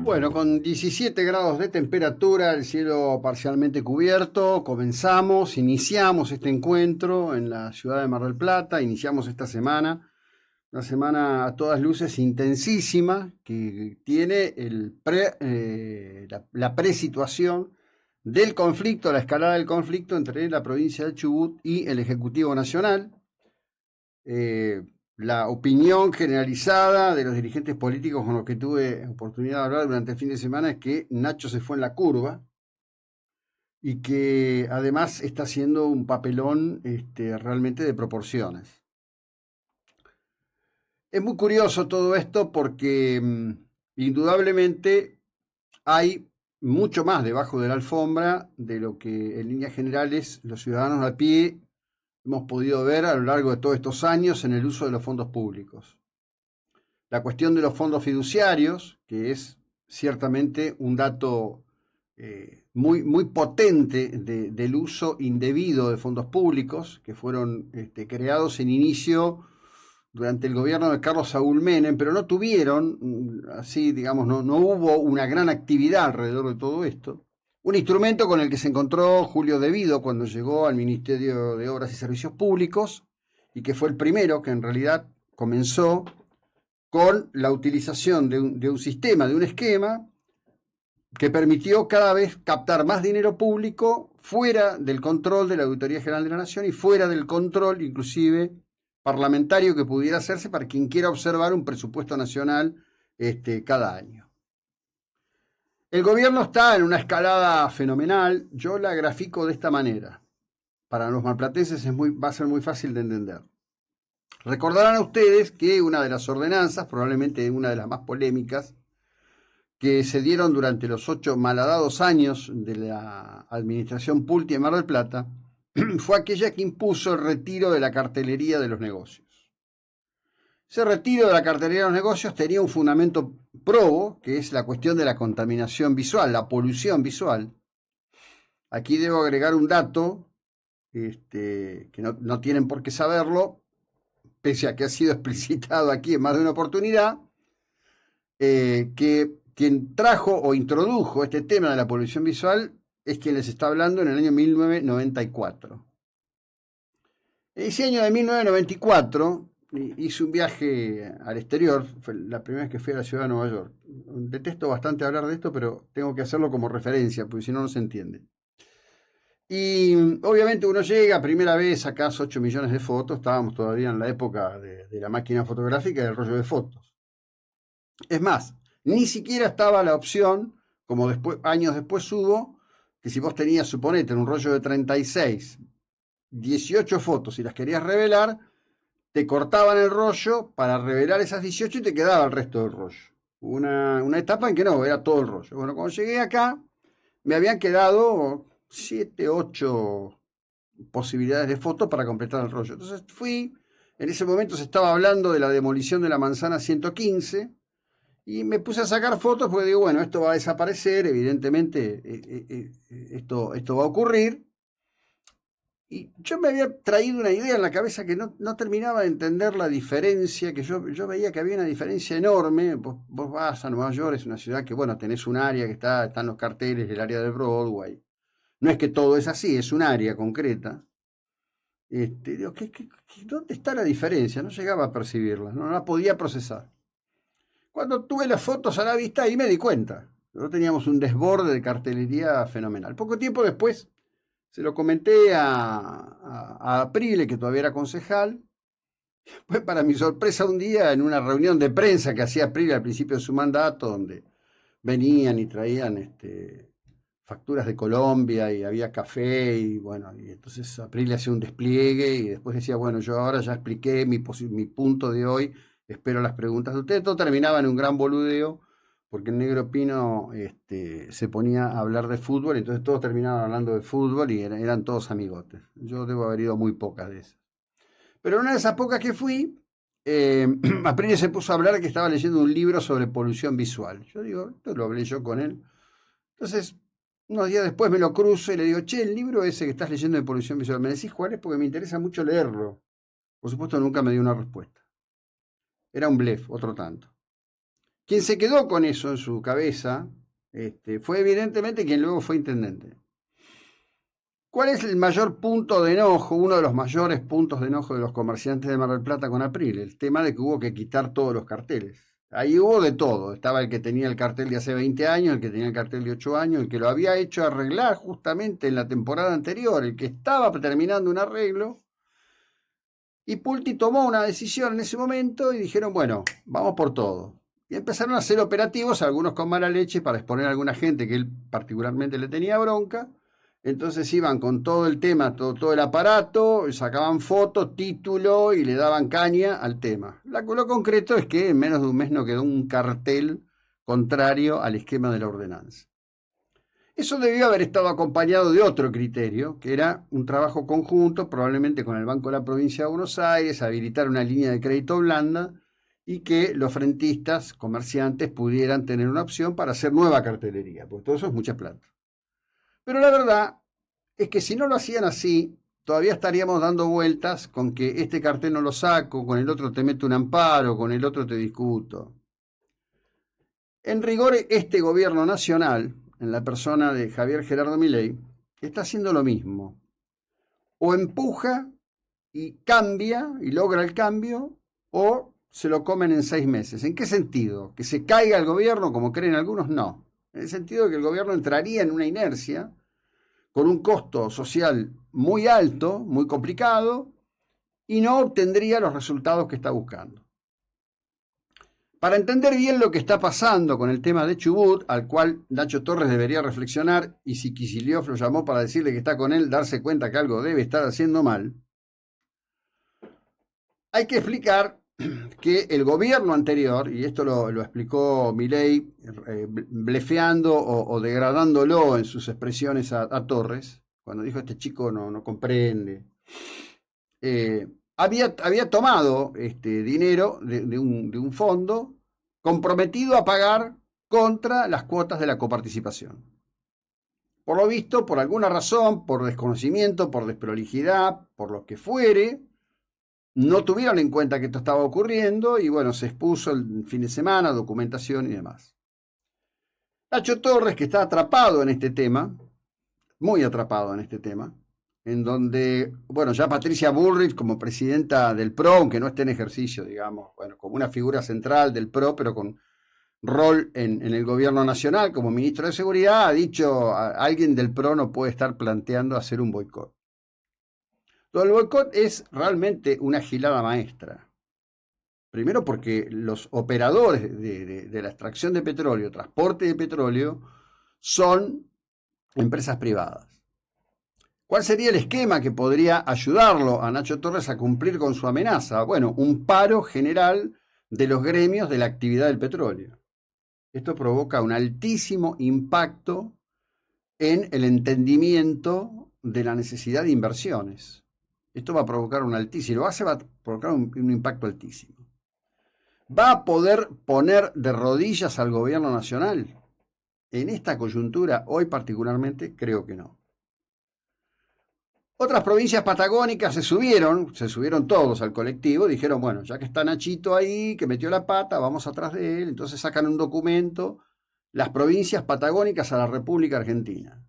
Bueno, con 17 grados de temperatura, el cielo parcialmente cubierto, iniciamos este encuentro en la ciudad de Mar del Plata, iniciamos esta semana, una semana a todas luces intensísima, que tiene la presituación del conflicto, la escalada del conflicto entre la provincia de Chubut y el Ejecutivo Nacional. La opinión generalizada de los dirigentes políticos con los que tuve oportunidad de hablar durante el fin de semana es que Nacho se fue en la curva y que además está haciendo un papelón realmente de proporciones. Es muy curioso todo esto porque indudablemente hay mucho más debajo de la alfombra de lo que en líneas generales los ciudadanos a pie hemos podido ver a lo largo de todos estos años en el uso de los fondos públicos. La cuestión de los fondos fiduciarios, que es ciertamente un dato muy potente del uso indebido de fondos públicos, que fueron creados en inicio durante el gobierno de Carlos Saúl Menem, pero no tuvieron, así digamos, no hubo una gran actividad alrededor de todo esto. Un instrumento con el que se encontró Julio De Vido cuando llegó al Ministerio de Obras y Servicios Públicos y que fue el primero que en realidad comenzó con la utilización de un sistema, de un esquema que permitió cada vez captar más dinero público fuera del control de la Auditoría General de la Nación y fuera del control inclusive parlamentario que pudiera hacerse para quien quiera observar un presupuesto nacional cada año. El gobierno está en una escalada fenomenal. Yo la grafico de esta manera. Para los marplatenses va a ser muy fácil de entender. Recordarán a ustedes que una de las ordenanzas, probablemente una de las más polémicas, que se dieron durante los 8 malhadados años de la administración Pulti en Mar del Plata, fue aquella que impuso el retiro de la cartelería de los negocios. Ese retiro de la cartelería de los negocios tenía un fundamento probo, que es la cuestión de la contaminación visual, la polución visual. Aquí debo agregar un dato que no tienen por qué saberlo, pese a que ha sido explicitado aquí en más de una oportunidad, que quien trajo o introdujo este tema de la polución visual es quien les está hablando en el año 1994. En ese año de 1994 hice un viaje al exterior, fue la primera vez que fui a la ciudad de Nueva York. Detesto bastante hablar de esto, pero tengo que hacerlo como referencia, porque si no, no se entiende. Y obviamente uno llega, primera vez, sacás 8 millones de fotos, estábamos todavía en la época de la máquina fotográfica y del rollo de fotos. Es más, ni siquiera estaba la opción, como años después hubo, que si vos tenías, suponete, un rollo de 36, 18 fotos y las querías revelar, te cortaban el rollo para revelar esas 18 y te quedaba el resto del rollo. Una etapa en que no, era todo el rollo. Bueno, cuando llegué acá, me habían quedado 7, 8 posibilidades de fotos para completar el rollo. Entonces fui, en ese momento se estaba hablando de la demolición de la manzana 115 y me puse a sacar fotos porque digo, bueno, esto va a desaparecer, evidentemente esto va a ocurrir. Y yo me había traído una idea en la cabeza que no terminaba de entender la diferencia, que yo veía que había una diferencia enorme. Vos vas a Nueva York, es una ciudad que, bueno, tenés un área que están los carteles del área de Broadway. No es que todo es así, es un área concreta. Digo, ¿dónde está la diferencia? No llegaba a percibirla, no la podía procesar. Cuando tuve las fotos a la vista, ahí me di cuenta. Nosotros teníamos un desborde de cartelería fenomenal. Poco tiempo después se lo comenté a Aprile, que todavía era concejal. Pues para mi sorpresa un día en una reunión de prensa que hacía Aprile al principio de su mandato, donde venían y traían facturas de Colombia y había café y bueno, y entonces Aprile hacía un despliegue y después decía, bueno, yo ahora ya expliqué mi punto de hoy, espero las preguntas de ustedes. Todo terminaba en un gran boludeo porque el Negro Pino se ponía a hablar de fútbol, entonces todos terminaban hablando de fútbol y eran todos amigotes. Yo debo haber ido a muy pocas de esas. Pero en una de esas pocas que fui, Aprile se puso a hablar que estaba leyendo un libro sobre polución visual. Yo digo, esto lo hablé yo con él. Entonces, unos días después me lo cruzo y le digo, che, el libro ese que estás leyendo de polución visual, ¿me decís cuál es? Porque me interesa mucho leerlo. Por supuesto, nunca me dio una respuesta. Era un blef, otro tanto. Quien se quedó con eso en su cabeza fue evidentemente quien luego fue intendente. ¿Cuál es el mayor punto de enojo, uno de los mayores puntos de enojo de los comerciantes de Mar del Plata con April? El tema de que hubo que quitar todos los carteles. Ahí hubo de todo. Estaba el que tenía el cartel de hace 20 años, el que tenía el cartel de 8 años, el que lo había hecho arreglar justamente en la temporada anterior, el que estaba terminando un arreglo. Y Pulti tomó una decisión en ese momento y dijeron, bueno, vamos por todo. Y empezaron a hacer operativos, algunos con mala leche, para exponer a alguna gente que él particularmente le tenía bronca. Entonces iban con todo el tema, todo el aparato, sacaban fotos, título y le daban caña al tema. Lo concreto es que en menos de un mes no quedó un cartel contrario al esquema de la ordenanza. Eso debió haber estado acompañado de otro criterio, que era un trabajo conjunto, probablemente con el Banco de la Provincia de Buenos Aires, habilitar una línea de crédito blanda y que los frentistas, comerciantes, pudieran tener una opción para hacer nueva cartelería, porque todo eso es mucha plata. Pero la verdad es que si no lo hacían así, todavía estaríamos dando vueltas con que este cartel no lo saco, con el otro te meto un amparo, con el otro te discuto. En rigor, este gobierno nacional, en la persona de Javier Gerardo Milei, está haciendo lo mismo. O empuja y cambia y logra el cambio, o se lo comen en 6 meses. ¿En qué sentido? ¿Que se caiga el gobierno, como creen algunos? No. En el sentido de que el gobierno entraría en una inercia con un costo social muy alto, muy complicado, y no obtendría los resultados que está buscando. Para entender bien lo que está pasando con el tema de Chubut, al cual Nacho Torres debería reflexionar, y si Kicillof lo llamó para decirle que está con él, darse cuenta que algo debe estar haciendo mal, hay que explicar que el gobierno anterior, y esto lo explicó Milei blefeando o degradándolo en sus expresiones a Torres, cuando dijo este chico no comprende, había tomado dinero de un fondo comprometido a pagar contra las cuotas de la coparticipación. Por lo visto, por alguna razón, por desconocimiento, por desprolijidad, por lo que fuere, no tuvieron en cuenta que esto estaba ocurriendo y bueno, se expuso el fin de semana, documentación y demás. Nacho Torres, que está atrapado en este tema, muy atrapado en este tema, en donde, bueno, ya Patricia Bullrich como presidenta del PRO, aunque no esté en ejercicio, digamos, bueno, como una figura central del PRO, pero con rol en el gobierno nacional como ministro de Seguridad, ha dicho, alguien del PRO no puede estar planteando hacer un boicot. El boicot es realmente una gilada maestra. Primero porque los operadores de la extracción de petróleo, transporte de petróleo, son empresas privadas. ¿Cuál sería el esquema que podría ayudarlo a Nacho Torres a cumplir con su amenaza? Bueno, un paro general de los gremios de la actividad del petróleo. Esto provoca un altísimo impacto en el entendimiento de la necesidad de inversiones. Esto va a provocar un altísimo, va a provocar un impacto altísimo. ¿Va a poder poner de rodillas al gobierno nacional? En esta coyuntura, hoy particularmente, creo que no. Otras provincias patagónicas se subieron todos al colectivo, dijeron, bueno, ya que está Nachito ahí, que metió la pata, vamos atrás de él, entonces sacan un documento, las provincias patagónicas a la República Argentina.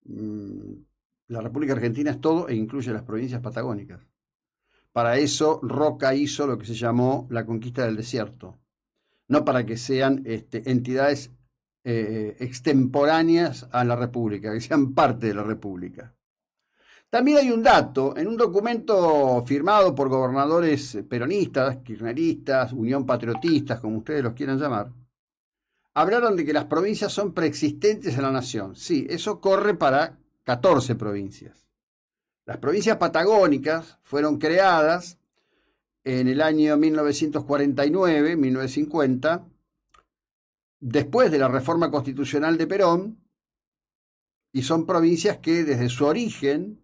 La República Argentina es todo e incluye las provincias patagónicas. Para eso Roca hizo lo que se llamó la conquista del desierto, no para que sean entidades extemporáneas a la República, que sean parte de la República. También hay un dato, en un documento firmado por gobernadores peronistas, kirchneristas, Unión Patriotistas, como ustedes los quieran llamar, hablaron de que las provincias son preexistentes en la nación. Sí, eso corre para 14 provincias. Las provincias patagónicas fueron creadas en el año 1949, 1950, después de la reforma constitucional de Perón, y son provincias que desde su origen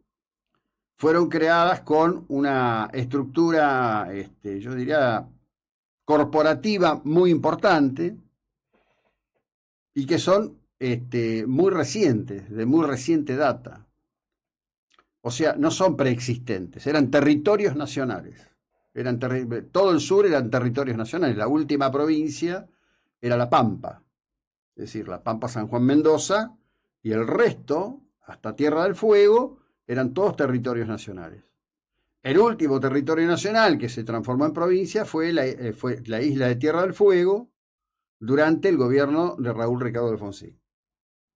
fueron creadas con una estructura, yo diría, corporativa muy importante y que son muy recientes, de muy reciente data. O sea, no son preexistentes, eran territorios nacionales. Todo el sur eran territorios nacionales. La última provincia era la Pampa, es decir, la Pampa San Juan Mendoza, y el resto, hasta Tierra del Fuego, eran todos territorios nacionales. El último territorio nacional que se transformó en provincia fue la isla de Tierra del Fuego durante el gobierno de Raúl Ricardo Alfonsín.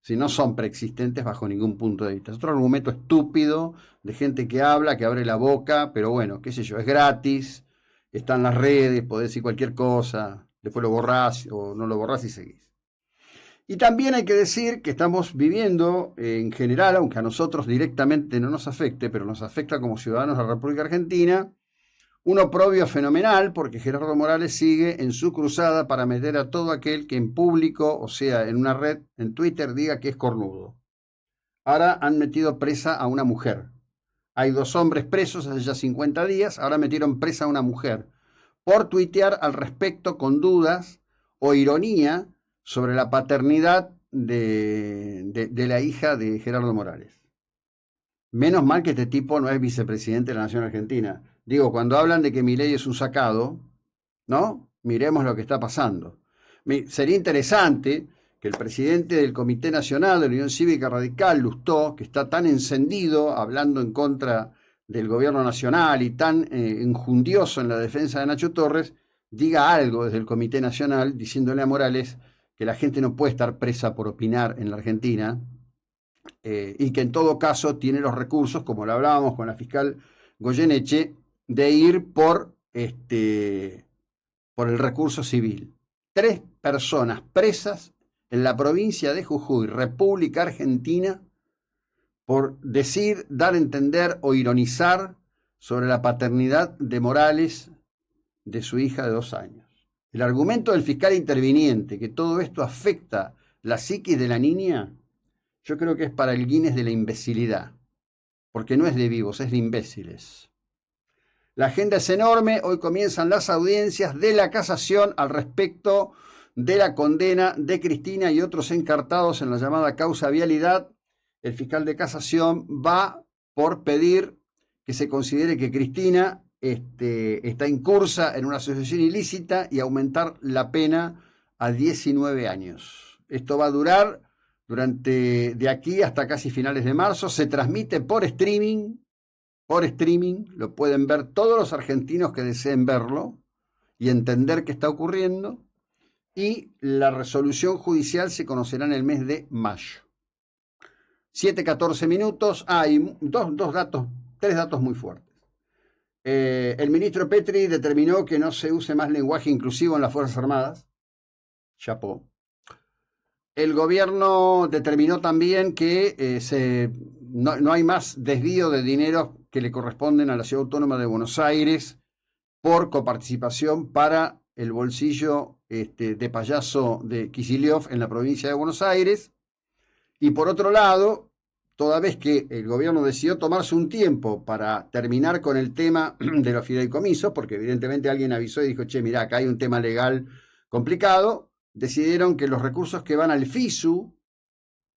Si no son preexistentes bajo ningún punto de vista. Es otro argumento estúpido de gente que habla, que abre la boca, pero bueno, qué sé yo, es gratis, está en las redes, podés decir cualquier cosa, después lo borrás o no lo borrás y seguís. Y también hay que decir que estamos viviendo en general, aunque a nosotros directamente no nos afecte, pero nos afecta como ciudadanos de la República Argentina, un oprobio fenomenal porque Gerardo Morales sigue en su cruzada para meter a todo aquel que en público, o sea, en una red, en Twitter, diga que es cornudo. Ahora han metido presa a una mujer. Hay 2 hombres presos hace ya 50 días, ahora metieron presa a una mujer por tuitear al respecto con dudas o ironía sobre la paternidad de la hija de Gerardo Morales. Menos mal que este tipo no es vicepresidente de la Nación Argentina. Digo, cuando hablan de que Milei es un sacado, ¿no? Miremos lo que está pasando. Sería interesante que el presidente del Comité Nacional de la Unión Cívica Radical, Lustó, que está tan encendido hablando en contra del gobierno nacional y tan enjundioso en la defensa de Nacho Torres, diga algo desde el Comité Nacional diciéndole a Morales que la gente no puede estar presa por opinar en la Argentina, y que en todo caso tiene los recursos, como lo hablábamos con la fiscal Goyeneche, de ir por el recurso civil. 3 personas presas en la provincia de Jujuy, República Argentina, por decir, dar a entender o ironizar sobre la paternidad de Morales de su hija de 2 años. El argumento del fiscal interviniente, que todo esto afecta la psiquis de la niña, yo creo que es para el Guinness de la imbecilidad, porque no es de vivos, es de imbéciles. La agenda es enorme, hoy comienzan las audiencias de la casación al respecto de la condena de Cristina y otros encartados en la llamada causa vialidad. El fiscal de casación va por pedir que se considere que Cristina está incursa en una asociación ilícita y aumentar la pena a 19 años. Esto va a durar de aquí hasta casi finales de marzo. Se transmite por streaming, lo pueden ver todos los argentinos que deseen verlo y entender qué está ocurriendo, y la resolución judicial se conocerá en el mes de mayo. 7:14 minutos. Hay 3 datos muy fuertes. El ministro Petri determinó que no se use más lenguaje inclusivo en las Fuerzas Armadas. Chapó. El gobierno determinó también que no hay más desvío de dinero que le corresponden a la Ciudad Autónoma de Buenos Aires por coparticipación para el bolsillo de payaso de Kicillof en la provincia de Buenos Aires. Y por otro lado, toda vez que el gobierno decidió tomarse un tiempo para terminar con el tema de los fideicomisos, porque evidentemente alguien avisó y dijo, che, mirá, acá hay un tema legal complicado, decidieron que los recursos que van al FISU,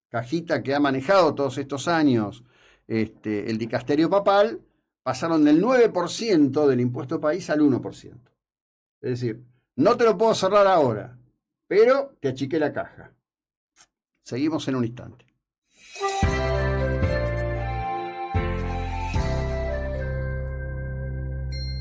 cajita que ha manejado todos estos años el dicasterio papal, pasaron del 9% del impuesto país al 1%. Es decir, no te lo puedo cerrar ahora, pero te achiqué la caja. Seguimos en un instante.